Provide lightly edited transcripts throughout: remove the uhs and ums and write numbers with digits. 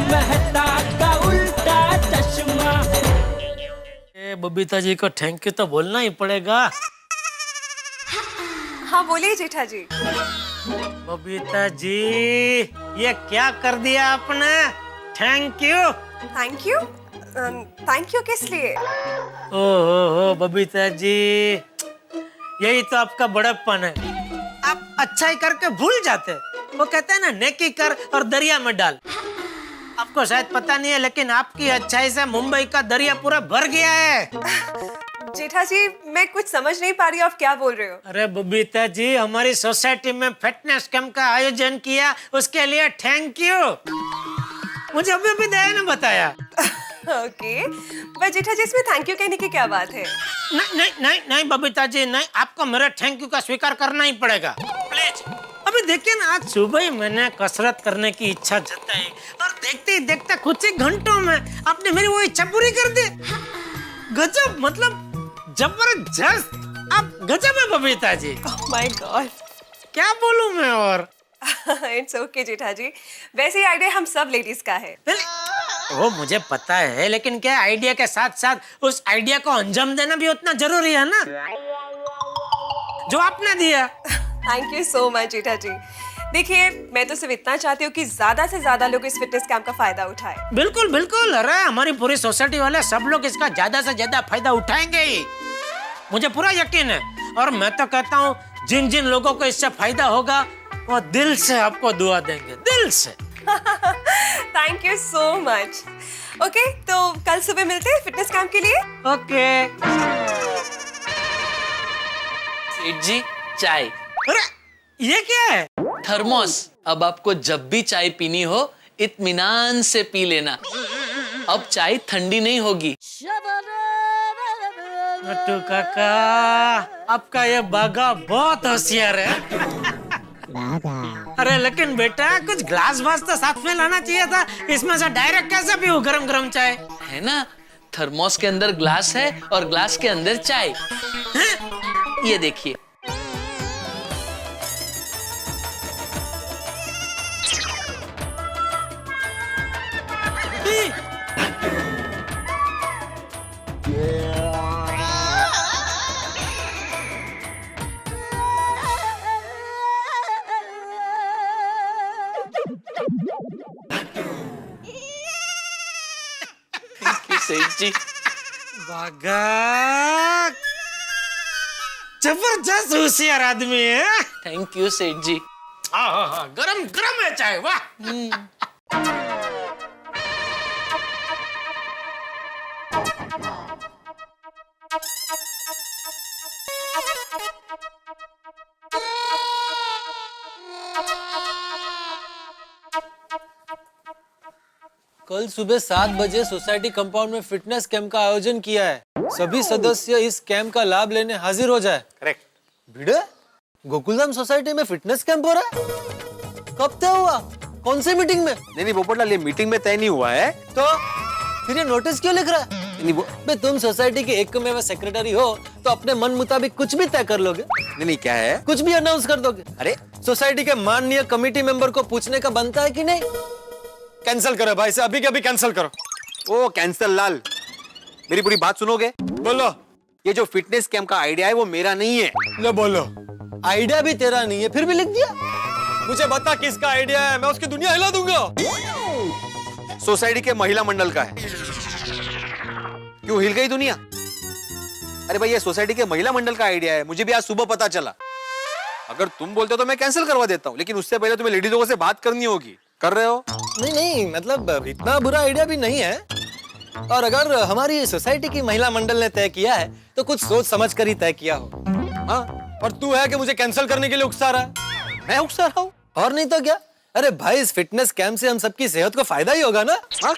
मेहता का उल्टा चश्मा। बबीता जी को थैंक यू तो बोलना ही पड़ेगा। हाँ बोलिए जेठा जी। बबीता जी ये क्या कर दिया आपने? Thank you. Thank you? Thank you किस लिए? ओहो बबीता जी, यही तो आपका बड़प्पन है। आप अच्छाई करके भूल जाते। वो कहते हैं ना, नेकी कर और दरिया में डाल। आपको शायद पता नहीं है, लेकिन आपकी अच्छाई से मुंबई का दरिया पूरा भर गया है। जेठा जी मैं कुछ समझ नहीं पा रही हूँ, आप क्या बोल रहे हो? अरे बबीता जी, हमारी सोसाइटी में फिटनेस कैंप का आयोजन किया, उसके लिए थैंक यू। मुझे अभी अभी दया ने बताया। ओके, पर जेठा जी इसमें थैंक यू कहने की क्या बात है? नहीं नहीं नहीं नहीं बबीता जी, नहीं, आपको मेरा थैंक यू का स्वीकार करना ही पड़ेगा, प्लीज। अभी देखिए ना, आज सुबह ही मैंने कसरत करने की इच्छा जताई और देखते ही देखते कुछ ही घंटों में आपने मेरी वो इच्छा पूरी कर दी। गजब, मतलब जबरदस्त, आप गजब है Babita ji. Oh my God, क्या बोलूं मैं और? इट्स ओके जेठा जी, वैसे ही आइडिया हम सब लेडीज का है। वो मुझे पता है, लेकिन क्या आइडिया के साथ साथ उस आइडिया को अंजाम देना भी उतना जरूरी है ना, जो आपने दिया। थैंक यू सो मच जेठा जी। देखिए मैं तो सिर्फ इतना चाहती हूँ कि ज्यादा से ज्यादा लोग इस फिटनेस कैंप का फायदा उठाएं। बिल्कुल बिल्कुल, अरे हमारी पूरी सोसाइटी वाले सब लोग इसका ज्यादा से ज्यादा फायदा उठाएंगे ही, मुझे पूरा यकीन है। और मैं तो कहता हूँ, जिन जिन लोगों को इससे फायदा होगा वो दिल से आपको दुआ देंगे, दिल से। Thank you so much. Okay, तो कल सुबह मिलते हैं फिटनेस कैंप के लिए। ओके। सेठ जी चाय। अरे ये क्या है? थर्मोस। अब आपको जब भी चाय पीनी हो इत्मीनान से पी लेना। अब चाय ठंडी नहीं होगी। नट्टू काका, आपका ये बागा बहुत होशियार है। अरे लेकिन बेटा, कुछ ग्लास वास तो साथ में लाना चाहिए था, इसमें से डायरेक्ट कैसे पीऊं गरम गरम चाय? है ना, थर्मोस के अंदर ग्लास है और ग्लास के अंदर चाय। ये देखिए। सेठ जी बागा जबरदस्त होशियार आदमी है। थैंक यू सेठ जी। हाँ, गरम गरम है चाय, वाह। कल सुबह 7 बजे सोसाइटी कंपाउंड में फिटनेस कैंप का आयोजन किया है। सभी सदस्य इस कैंप का लाभ लेने हाजिर हो जाए। करेक्ट। भिड़े, गोकुलधाम सोसाइटी में फिटनेस कैंप हो रहा है? कब तय हुआ? कौन सी मीटिंग में? नहीं पोपटलाल, ये मीटिंग में तय नहीं हुआ है। तो फिर ये नोटिस क्यों लिख रहा है? बे तुम सोसाइटी के एकमेव सेक्रेटरी हो तो अपने मन मुताबिक कुछ भी तय कर लोगे। नहीं क्या है? कुछ भी अनाउंस कर दोगे। अरे सोसाइटी के माननीय कमेटी मेंबर को पूछने का बनता है कि नहीं? कैंसिल करो भाई से, अभी के अभी कैंसिल करो। ओ कैंसल लाल, मेरी पूरी बात सुनोगे? बोलो। ये जो फिटनेस कैंप का आइडिया है वो मेरा नहीं है। ले बोलो। आइडिया भी तेरा नहीं है, फिर भी लिख दिया। मुझे बता किसका आइडिया है, मैं उसकी दुनिया हिला दूंगा। सोसाइटी के महिला मंडल का है। क्यों हिल गई दुनिया? अरे भाई, ये सोसाइटी के महिला मंडल का आइडिया है, मुझे भी आज सुबह पता चला। अगर तुम बोलते हो तो मैं कैंसिल करवा देता हूँ, लेकिन उससे पहले तुम्हें लेडी लोगों से बात करनी होगी। कर रहे हो? नहीं, मतलब इतना बुरा आइडिया भी नहीं है। और अगर हमारी सोसाइटी की महिला मंडल ने तय किया है तो कुछ सोच समझ कर ही तय किया हो। हाँ, और तू है कि मुझे कैंसिल करने के लिए उकसा रहा है। मैं उकसा रहा हूँ? और नहीं तो क्या। अरे भाई, इस फिटनेस कैंप से हम सबकी सेहत को फायदा ही होगा ना। हाँ?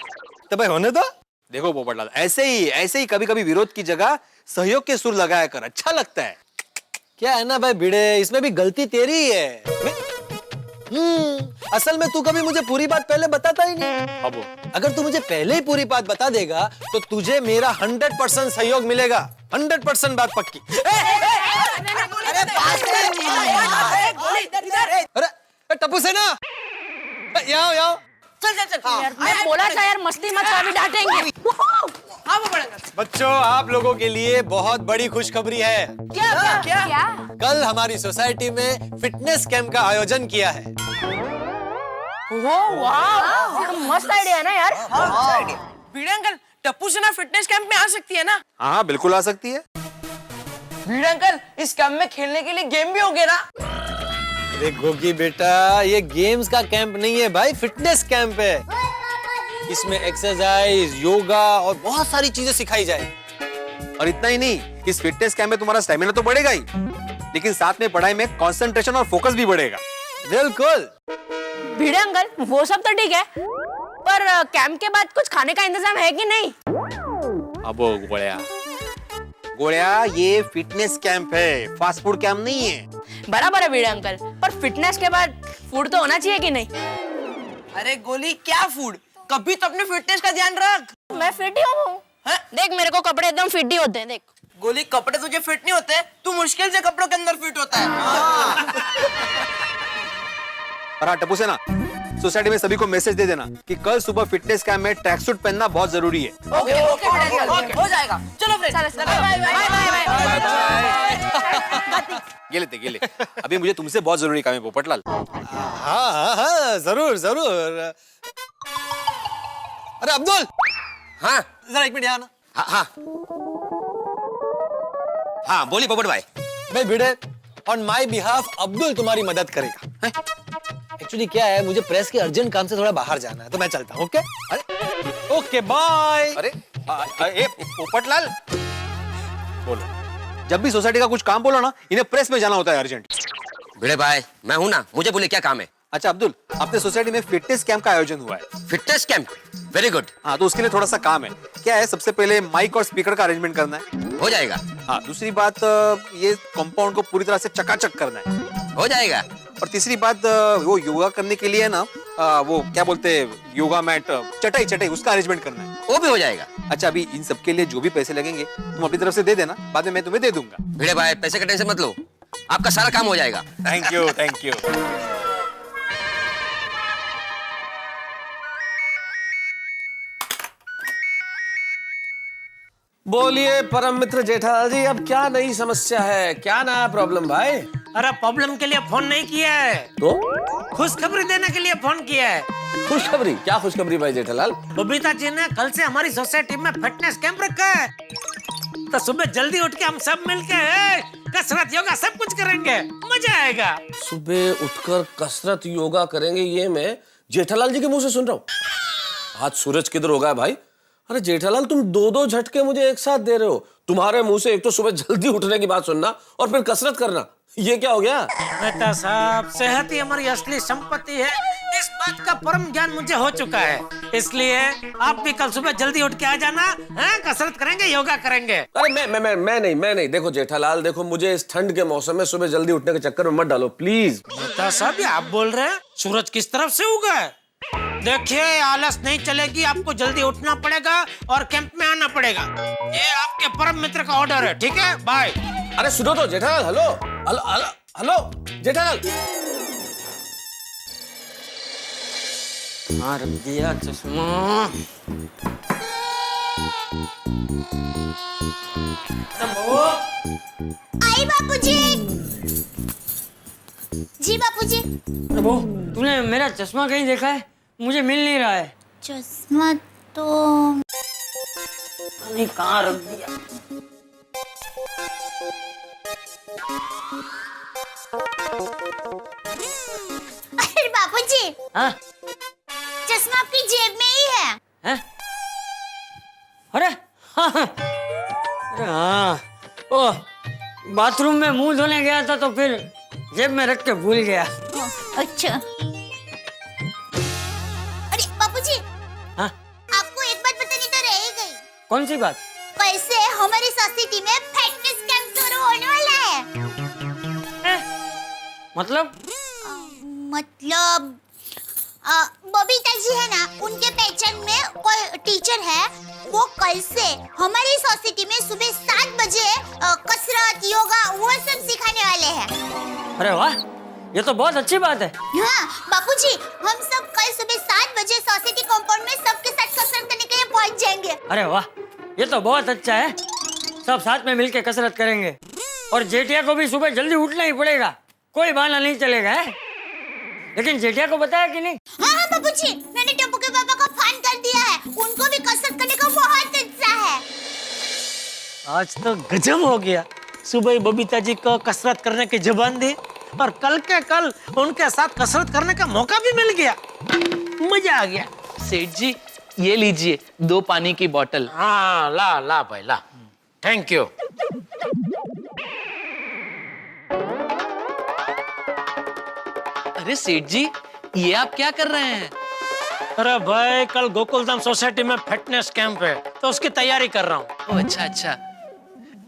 तो भाई होने दो। देखो पोपटलाल, ऐसे ही कभी कभी विरोध की जगह सहयोग के सुर लगाया कर, अच्छा लगता है। क्या है ना भाई भिड़े, इसमें भी गलती तेरी ही है। असल में तू कभी मुझे पूरी बात पहले बताता ही नहीं। अब अगर तू मुझे पहले ही पूरी बात बता देगा तो तुझे मेरा 100% सहयोग मिलेगा। 100% बात पक्की। अरे टप्पू सेना, यहाँ चल चल चल यार मैं बोला था यार मस्ती मत कर अभी डांटेंगे। हाँ वो बढ़ेगा। बच्चों, आप लोगों के लिए बहुत बड़ी खुशखबरी है। क्या क्या क्या क्या कल हमारी सोसाइटी में फिटनेस कैंप का आयोजन किया है। वाह मस्त आइडिया है ना यार। भिड़े अंकल, टप्पू सेना फिटनेस कैंप में आ सकती है ना? हाँ बिल्कुल आ सकती है। भिड़े अंकल, इस कैंप में खेलने के लिए गेम भी होंगे ना? अरे गोगी बेटा, ये गेम्स का कैंप नहीं है भाई, फिटनेस कैंप है। इसमें एक्सरसाइज, योगा और बहुत सारी चीजें सिखाई जाए। और इतना ही नहीं, इस फिटनेस कैंप में तुम्हारा स्टेमिना तो बढ़ेगा ही, लेकिन साथ में पढ़ाई में कंसंट्रेशन और फोकस भी बढ़ेगा। बिल्कुल। भिड़े अंकल वो सब तो ठीक है, पर कैंप के बाद कुछ खाने का इंतजाम है कि नहीं? अब गोड़िया, ये फिटनेस कैंप है, फास्ट फूड कैंप नहीं है। बराबर है भिड़े अंकल, पर फिटनेस के बाद फूड तो होना चाहिए कि नहीं? अरे गोली, क्या फूड? कभी तो अपने फिटनेस का ध्यान रख। मैं फिट ही हूँ। देख मेरे को कपड़े एकदम फिट ही होते हैं। देख गोली, कपड़े तुझे फिट नहीं होते, तू मुश्किल से कपड़ों के अंदर फिट होता है। और हाँ टप्पू सेना, सोसाइटी में सभी को मैसेज दे देना कि कल सुबह फिटनेस कैंप में ट्रैक सूट पहनना बहुत जरूरी है। ओके ओके हो जाएगा। चलो फ्रेंड्स, बाय बाय। गेले अभी मुझे तुमसे बहुत जरूरी काम है पोपटलाल। हाँ, जरूर जरूर। अरे अब्दुल, हाँ जरा एक मिनट यहाँ ना। हाँ हाँ बोली पोपट भाई। भाई भिड़े, ऑन माई बिहाफ अब्दुल तुम्हारी मदद करेगा। एक्चुअली क्या है, मुझे प्रेस के अर्जेंट काम से थोड़ा बाहर जाना है, तो मैं चलता हूँ। ओके? अरे ओके बाय। अरे पोपटलाल, बोलो। जब भी सोसाइटी का कुछ काम बोलो ना, इन्हें प्रेस में जाना होता है अर्जेंट। भिड़े भाई, मैं हूं ना, मुझे बोले क्या काम है? अच्छा अब्दुल, अपने सोसाइटी में फिटनेस कैंप का आयोजन हुआ है। Fitness camp, very good. हाँ, तो उसके लिए थोड़ा सा काम है। क्या है, सबसे पहले माइक और स्पीकर का अरेंजमेंट करना है। हो जाएगा। हाँ, दूसरी बात, ये कंपाउंड को पूरी तरह से चकाचक करना है। हो जाएगा। और तीसरी बात, वो योगा करने के लिए ना, वो क्या बोलते हैं, योगा मैट, चटाई, उसका अरेंजमेंट करना है। वो भी हो जाएगा। अच्छा, अभी इन सब के लिए जो भी पैसे लगेंगे तुम अपनी तरफ से दे देना, बाद में मैं तुम्हें दे दूंगा। भिड़े भाई, पैसे का टेंशन मत लो, आपका सारा काम हो जाएगा। Thank you, thank you. बोलिए परम मित्र जेठालाल जी, अब क्या नई समस्या है? क्या नया प्रॉब्लम भाई? अरे प्रॉब्लम के लिए फोन नहीं किया है, तो खुशखबरी देने के लिए फोन किया है। खुशखबरी? क्या खुशखबरी भाई जेठालाल? बबीता जी ने कल से हमारी सोसाइटी में फिटनेस कैंप रखा है, तो सुबह जल्दी उठ के हम सब मिलके कसरत योगा सब कुछ करेंगे, मजा आएगा। सुबह उठकर कसरत योगा करेंगे, ये मैं जेठालाल जी के मुंह से सुन रहा हूँ। आज सूरज किधर होगा भाई? अरे जेठालाल, तुम दो झटके मुझे एक साथ दे रहे हो। तुम्हारे मुंह से एक तो सुबह जल्दी उठने की बात सुनना और फिर कसरत करना, ये क्या हो गया? मेहता साहब, सेहत ही हमारी असली संपत्ति है, इस बात का परम ज्ञान मुझे हो चुका है। इसलिए आप भी कल सुबह जल्दी उठ के आ जाना, कसरत करेंगे, योगा करेंगे। अरे मैं नहीं। देखो जेठालाल, देखो मुझे इस ठंड के मौसम में सुबह जल्दी उठने के चक्कर में मत डालो प्लीज। मेहता साहब, आप बोल रहे हैं सूरज किस तरफ से उगा है? देखिए, आलस नहीं चलेगी, आपको जल्दी उठना पड़ेगा और कैंप में आना पड़ेगा। ये आपके परम मित्र का ऑर्डर है, ठीक है? बाय। अरे सुनो तो जेठालाल, हेलो जेठालाल। मार दिया चश्मा। आई बापूजी। जी बापूजी। प्रभु, तूने मेरा चश्मा कहीं देखा है? मुझे मिल नहीं रहा है। चश्मा तो नहीं, कहाँ रख दिया? अरे बापूजी, हाँ? चश्मा आपकी जेब में ही है। हैं? अरे हाँ, अरे हाँ, ओ बाथरूम में मुंह धोने गया था तो फिर जेब में रख के भूल गया। अच्छा। अरे बापूजी, हाँ? आपको एक बात बतानी तो रह ही गई। कौन सी बात? कैसे हमारी सोसाइटी में फिटनेस कैंप शुरू होने वाला है। मतलब बबीता जी है ना, उनके पहचान में कोई टीचर है, वो कल से हमारी सोसाइटी में सुबह 7 बजे कसरत योगा वो सब सिखाने वाले हैं। अरे वाह, ये तो बहुत अच्छी बात है। हाँ बापूजी, हम सब कल सुबह 7 बजे सोसाइटी कंपाउंड में सबके साथ कसरत करने के लिए पहुंच जाएंगे। अरे वाह, ये तो बहुत अच्छा है। सब साथ में मिलके कसरत करेंगे और जेठिया को भी सुबह जल्दी उठना ही पड़ेगा, कोई बहाना नहीं चलेगा है? लेकिन जेठिया को बताया कि नहीं? हाँ बापूजी, मैंने टप्पू के पापा को फोन कर दिया है, उनको भी कसरत करने का बहुत उत्साह है। आज तो गजब हो गया, सुबह ही बबीता जी को कसरत करने की जुबान दी और कल के कल उनके साथ कसरत करने का मौका भी मिल गया। मजा आ गया। सेठ जी ये लीजिए 2 पानी की बोतल। हाँ ला ला भाई ला, थैंक यू। अरे सेठ जी ये आप क्या कर रहे हैं? अरे भाई कल गोकुलधाम सोसाइटी में फिटनेस कैंप है तो उसकी तैयारी कर रहा हूँ। ओह अच्छा अच्छा।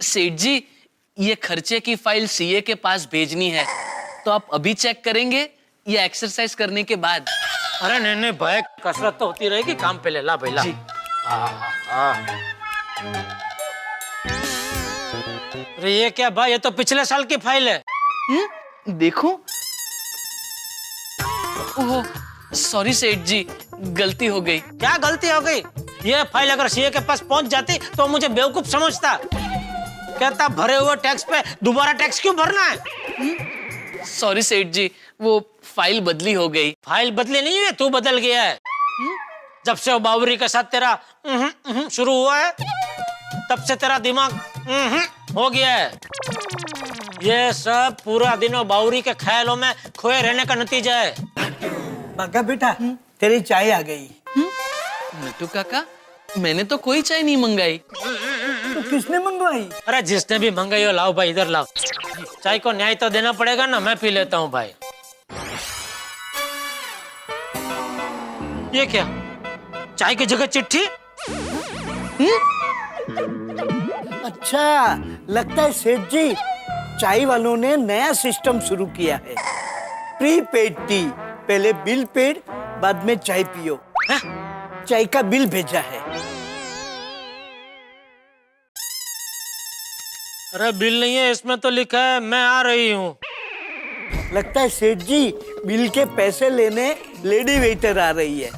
सेठ जी ये खर्चे की फाइल सीए के पास भेजनी है, तो आप अभी चेक करेंगे या एक्सरसाइज करने के बाद? अरे नहीं नहीं भाई, कसरत तो होती रहेगी, काम पे ले ला भाई ला। अरे ये क्या भाई, ये तो पिछले साल की फाइल है। देखो। ओह सॉरी सेठ जी, गलती हो गई। क्या गलती हो गई? ये फाइल अगर सीए के पास पहुंच जाती तो मुझे बेवकूफ समझता, कहता भरे हुए टैक्स पे दोबारा टैक्स क्यों भरना है। सॉरी सेठ जी, वो फाइल बदली हो गई। फाइल बदली नहीं है, तू बदल गया है। जब से वो बावरी के साथ तेरा शुरू हुआ है तब से तेरा दिमाग हो गया है। ये सब पूरा दिन वो बावरी के ख्यालों में खोए रहने का नतीजा है। बाका बेटा, तेरी चाय आ गई। नट्टू काका, मैंने तो कोई चाय नहीं मंगाई। तो किसने मंगवाई? अरे जिसने भी मंगाई हो, लाओ भाई इधर लाओ। चाय को न्याय तो देना पड़ेगा ना, मैं पी लेता हूँ भाई। ये क्या, चाय की जगह चिट्ठी? अच्छा, लगता है सेठ जी चाय वालों ने नया सिस्टम शुरू किया है, प्रीपेड टी। पहले बिल पेड, बाद में चाय पियो। चाय का बिल भेजा है। अरे बिल नहीं है, इसमें तो लिखा है मैं आ रही हूँ। लगता है सेठ जी बिल के पैसे लेने लेडी वेटर आ रही है।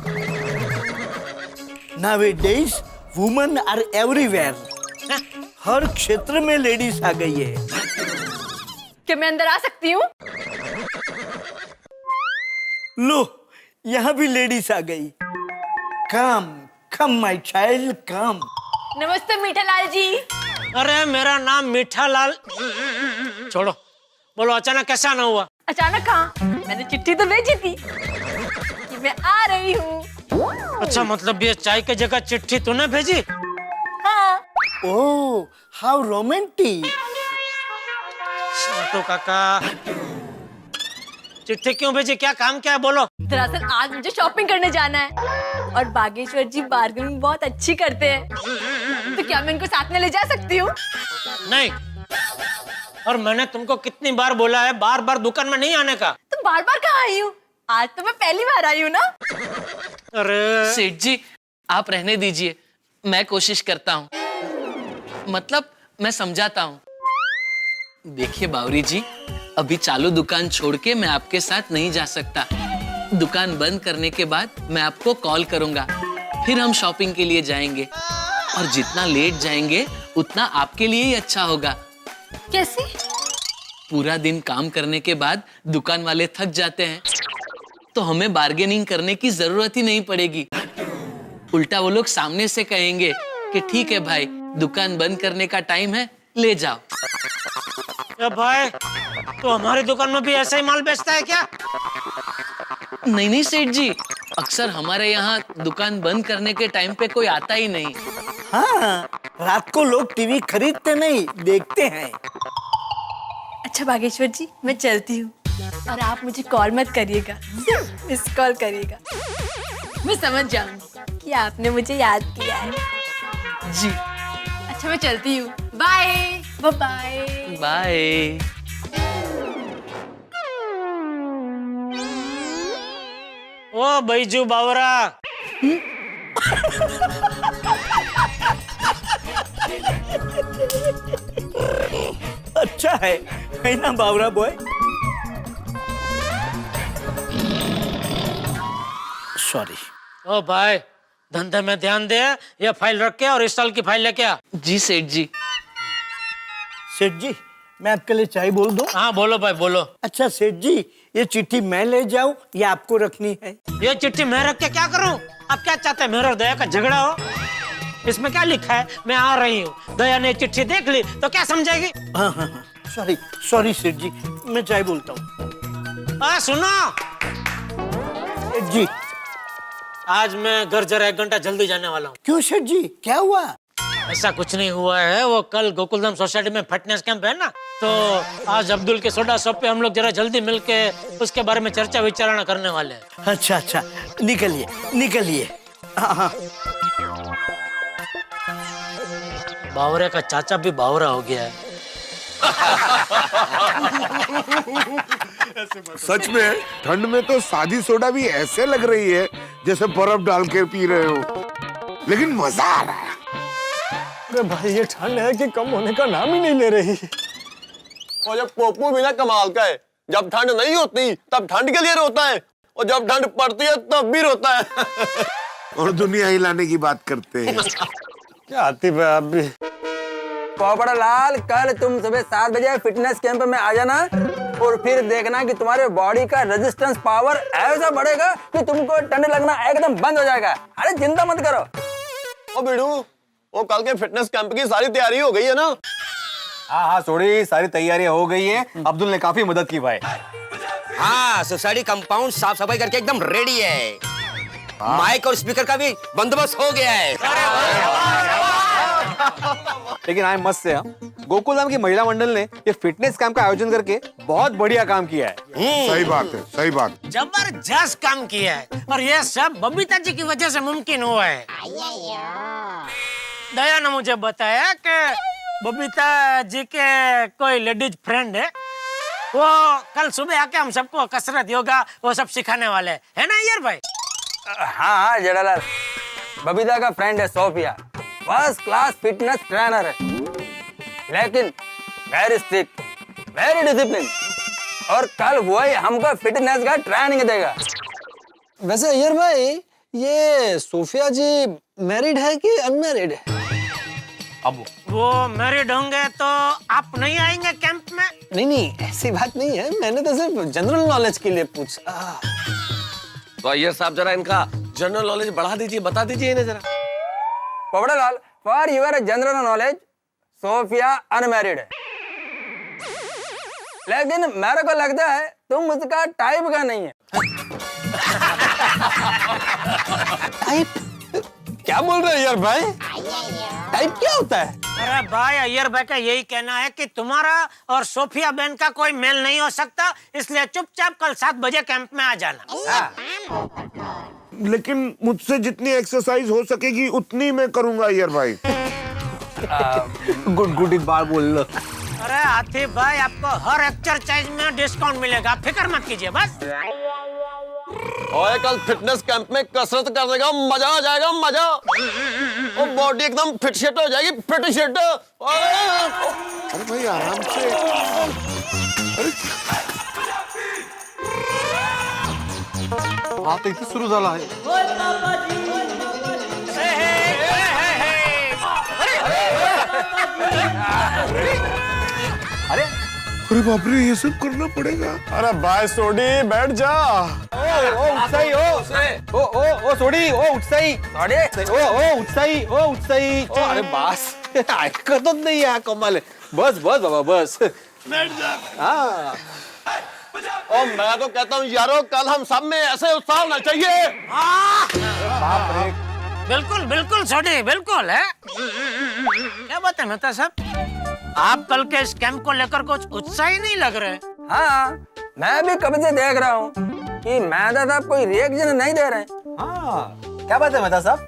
Nowadays, women are everywhere. हर क्षेत्र में लेडीज आ गई है। क्या मैं अंदर आ सकती हूँ? लो, यहाँ भी लेडीज आ गई। कम कम माय चाइल्ड कम। नमस्ते मीठा लाल जी। अरे मेरा नाम मीठा लाल। छोड़ो, बोलो अचानक कैसा ना हुआ? अचानक कहाँ? मैंने चिट्ठी तो भेजी थी कि मैं आ रही हूँ। अच्छा, मतलब ये चाय की जगह चिट्ठी तूने भेजी? हाँ। ओह, हाउ रोमांटिक। तो काका, चिट्ठी क्यों भेजी? क्या काम क्या है, बोलो। दरअसल आज मुझे शॉपिंग करने जाना है और बागेश्वर जी बार्गेनिंग बहुत अच्छी करते हैं, तो क्या मैं इनको साथ में ले जा सकती हूँ? नहीं, और मैंने तुमको कितनी बार बोला है बार बार दुकान में नहीं आने का। तो बार बार कहाँ आई हूँ? आज तो मैं पहली बार आई हूँ ना। अरे सेठ जी आप रहने दीजिए, मैं कोशिश करता हूँ, मतलब मैं समझाता हूँ। देखिए बावरी जी, अभी चालू दुकान छोड़ के मैं आपके साथ नहीं जा सकता। दुकान बंद करने के बाद मैं आपको कॉल करूंगा, फिर हम शॉपिंग के लिए जाएंगे और जितना लेट जाएंगे उतना आपके लिए ही अच्छा होगा। कैसे? पूरा दिन काम करने के बाद दुकान वाले थक जाते हैं तो हमें बार्गेनिंग करने की जरूरत ही नहीं पड़ेगी। उल्टा वो लोग सामने से कहेंगे कि ठीक है भाई, दुकान बंद करने का टाइम है, ले जाओ। भाई तो हमारी दुकान में भी ऐसा ही माल बेचता है क्या? नहीं नहीं सेठ जी, अक्सर हमारे यहाँ दुकान बंद करने के टाइम पे कोई आता ही नहीं। हाँ, रात को लोग टीवी खरीदते नहीं, देखते हैं। अच्छा बागेश्वर जी, मैं चलती हूँ और आप मुझे कॉल मत करिएगा, मिस कॉल करिएगा। मैं समझ जाऊंगी कि आपने मुझे याद किया है। जी अच्छा मैं चलती हूँ, बाय बाय बाय। ओ बैजू बावरा, अच्छा है ना बावरा बॉय? सॉरी। ओ भाई, धंधे में ध्यान दे, ये फाइल रख के और इस साल की फाइल लेके आ। जी सेठ जी। सेठ जी, मैं आपके लिए चाय बोल दूं? हाँ बोलो भाई बोलो। अच्छा सेठ जी, ये चिट्ठी मैं ले जाऊं या आपको रखनी है? ये चिट्ठी मैं रख के क्या करूं? आप क्या चाहते हैं, मेरा और दया का झगड़ा हो? इसमें क्या लिखा है? मैं आ रही हूँ। दया ने चिट्ठी देख ली तो क्या समझेगी? हाँ हाँ हाँ, सॉरी सॉरी सेठ जी, मैं चाय बोलता हूँ। सुनो सेठ जी, आज मैं घर जरा 1 घंटा जल्दी जाने वाला हूँ। क्यों सेठ जी, क्या हुआ? ऐसा कुछ नहीं हुआ है, वो कल गोकुलधाम सोसाइटी में फिटनेस कैंप है ना, तो आज अब्दुल के सोडा शॉप पे हम लोग जरा जल्दी मिलके उसके बारे में चर्चा विचारणा करने वाले हैं। अच्छा अच्छा, निकलिए निकलिए। हाँ हाँ। बावरे का चाचा भी बावरा हो गया है। सच में ठंड में तो सादी सोडा भी ऐसे लग रही है जैसे बर्फ डाल के पी रहे हो, लेकिन मजा आ रहा है। अरे भाई, ये ठंड है कि कम होने का नाम ही नहीं ले रही। और जब पोपू भी ना कमाल का है, जब ठंड नहीं होती तब ठंड के लिए रोता है, और जब ठंड पड़ती है तब भी रोता है। और दुनिया हिलाने की बात करते हैं। क्या आती है आप भी। पोपड़ा लाल, कल तुम सुबह 7 बजे फिटनेस कैंप में आ जाना और फिर देखना कि तुम्हारे बॉडी का रेजिस्टेंस पावर ऐसा बढ़ेगा कि तुमको ठंड लगना एकदम बंद हो जाएगा। अरे चिंता मत करो। ओ बिड़ू, वो कल के फिटनेस कैंप की सारी तैयारी हो गई है ना? हाँ हाँ सोडी, सारी तैयारियां हो गई है। अब्दुल ने काफी मदद की भाई। हाँ, सोसाइटी कंपाउंड साफ सफाई करके एकदम रेडी है। माइक और स्पीकर का भी बंदोबस्त हो गया है। लेकिन आई मस्त से गोकुलधाम की महिला मंडल ने ये फिटनेस कैंप का आयोजन करके बहुत बढ़िया काम किया है। सही बात है, सही बात। जबरदस्त काम किया है, और ये सब बबीता जी की वजह से मुमकिन हुआ है। दया ने मुझे बताया कि बबीता जी के कोई लेडीज फ्रेंड है, वो कल सुबह आके हम सबको कसरत योगा वो सब सिखाने वाले है ना यार भाई? हाँ हाँ जेठालाल, बबीता का फ्रेंड है Sophia, first class fitness trainer है, लेकिन वेरी स्ट्रिक्ट, वेरी डिसिप्लिन, और कल वही हमको फिटनेस का ट्रेनिंग देगा। वैसे अय्यर भाई, ये सोफिया जी मैरिड है कि अनमैरिड है? अब वो मैरिड होंगे तो आप नहीं आएंगे कैंप में? नहीं नहीं, ऐसी बात नहीं है, मैंने तो सिर्फ जनरल नॉलेज के लिए पूछा। तो अय्यर साहब जरा इनका जनरल नॉलेज बढ़ा दीजिए, बता दीजिए इन्हें जरा। Popatlal, for your general knowledge, Sophia unmarried है, लेकिन मेरे को लगता है तुम उसका टाइप का नहीं है। टाइप? क्या बोल रहे हैं यार भाई? टाइप क्या होता है? अरे भाई, अय्यर भाई का यही कहना है कि तुम्हारा और सोफिया बहन का कोई मेल नहीं हो सकता, इसलिए चुपचाप कल 7 बजे कैंप में आ जाना। लेकिन मुझसे जितनी एक्सरसाइज हो सकेगी उतनी मैं करूंगा यार भाई। गुड गुड, इस बार बोल लो। अरे आतिफ भाई, आपको हर एक्सरसाइज में डिस्काउंट मिलेगा, फिक्र मत कीजिए बस। और कल फिटनेस कैंप में कसरत करने का मजा आ जाएगा, मजा। और बॉडी एकदम फिट शेट हो जाएगी, फिट शेट। अरे भाई आराम से। हाँ तो इथे सुरू झाला आहे। अरे बाप रे, ये सब करना पड़ेगा। अरे भाई सोडी, बैठ जा। ओ उत्साही, ओ सोडी, ओ उत्साही, ओ उत्साही, ओ उत्साही। अरे बस, ऐकतच नाही या कमाल। बस बस बाबा बस, बैठ जा। हाँ। और मैं तो कहता हूँ यारो, कल हम सब में ऐसे उत्साह होना चाहिए। बाप रे, बिल्कुल बिल्कुल छोटी, बिल्कुल है। क्या बात है मेहता साहब, आप कल के इस कैंप को लेकर कुछ उत्साही नहीं लग रहे। हाँ, मैं भी कब से देख रहा हूँ कि मेहता साहब कोई रिएक्शन नहीं दे रहे। हाँ क्या बात है मेहता साहब?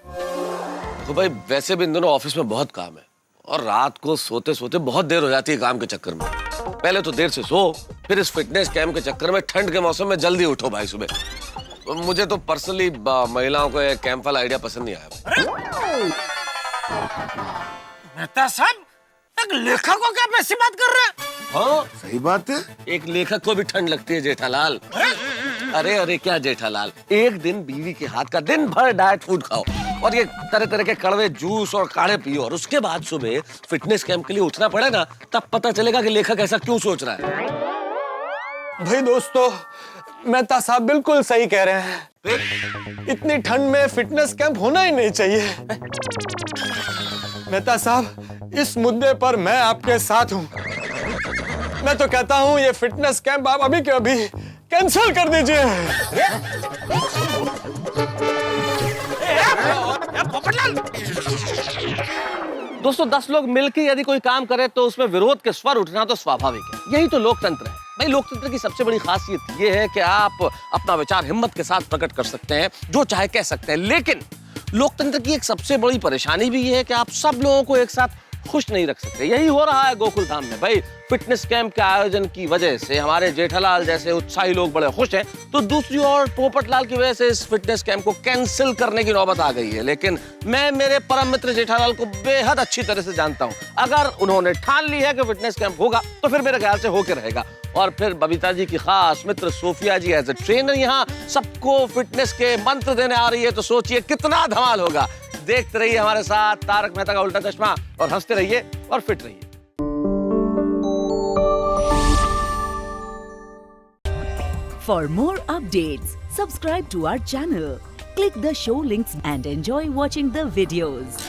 तो भाई वैसे भी इन दोनों ऑफिस में बहुत काम है, और रात को सोते सोते बहुत देर हो जाती है काम के चक्कर में। पहले तो देर से सो, फिर इस फिटनेस कैंप के चक्कर में ठंड के मौसम में जल्दी उठो भाई सुबह। मुझे तो पर्सनली महिलाओं को ये कैंप वाला आइडिया पसंद नहीं आया। मेहता साहब, एक लेखक को क्या पैसी बात कर रहे हैं? हाँ सही बात है। एक लेखक को भी ठंड लगती है जेठालाल। अरे अरे क्या जेठालाल, एक दिन बीवी के हाथ का दिन भर डाइट फूड खाओ और ये तरह तरह के कड़वे जूस और काढ़े पियो और उसके बाद सुबह फिटनेस कैंप के लिए उठना पड़े ना, तब पता चलेगा कि लेखक ऐसा क्यों सोच रहा है। भाई दोस्तों, मेहता साहब बिल्कुल सही कह रहे हैं। इतनी ठंड में फिटनेस कैंप होना ही नहीं चाहिए। मेहता साहब, इस मुद्दे पर मैं आपके साथ हूं। मैं तो कहता हूं ये फिटनेस कैंप आप अभी के अभी कैंसिल कर दीजिए। दोस्तों, 10 लोग मिलकर यदि कोई काम करे तो उसमें विरोध के स्वर उठना तो स्वाभाविक है। यही तो लोकतंत्र है भाई। लोकतंत्र की सबसे बड़ी खासियत यह है कि आप अपना विचार हिम्मत के साथ प्रकट कर सकते हैं, जो चाहे कह सकते हैं। लेकिन लोकतंत्र की एक सबसे बड़ी परेशानी भी यह है कि आप सब लोगों को एक साथ खुश नहीं रख सकते। यही हो रहा है गोकुल धाम में भाई। फिटनेस कैंप के आयोजन की वजह से हमारे जेठालाल जैसे उत्साही लोग बड़े खुश हैं, तो दूसरी ओर पोपटलाल की वजह से इस फिटनेस कैंप को कैंसिल करने की नौबत आ गई है। लेकिन मैं मेरे परम मित्र जेठालाल को बेहद अच्छी तरह से जानता हूं। अगर उन्होंने ठान ली है कि फिटनेस कैंप होगा तो फिर मेरे ख्याल से होकर रहेगा। और फिर बबीता जी की खास मित्र Sophia ji as a trainer यहाँ सबको फिटनेस के मंत्र देने आ रही है, तो सोचिए कितना धमाल होगा। देखते रहिए हमारे साथ तारक मेहता का उल्टा चश्मा और हंसते रहिए और फिट रहिए। For more updates, subscribe to our channel, click the show links and enjoy watching the videos.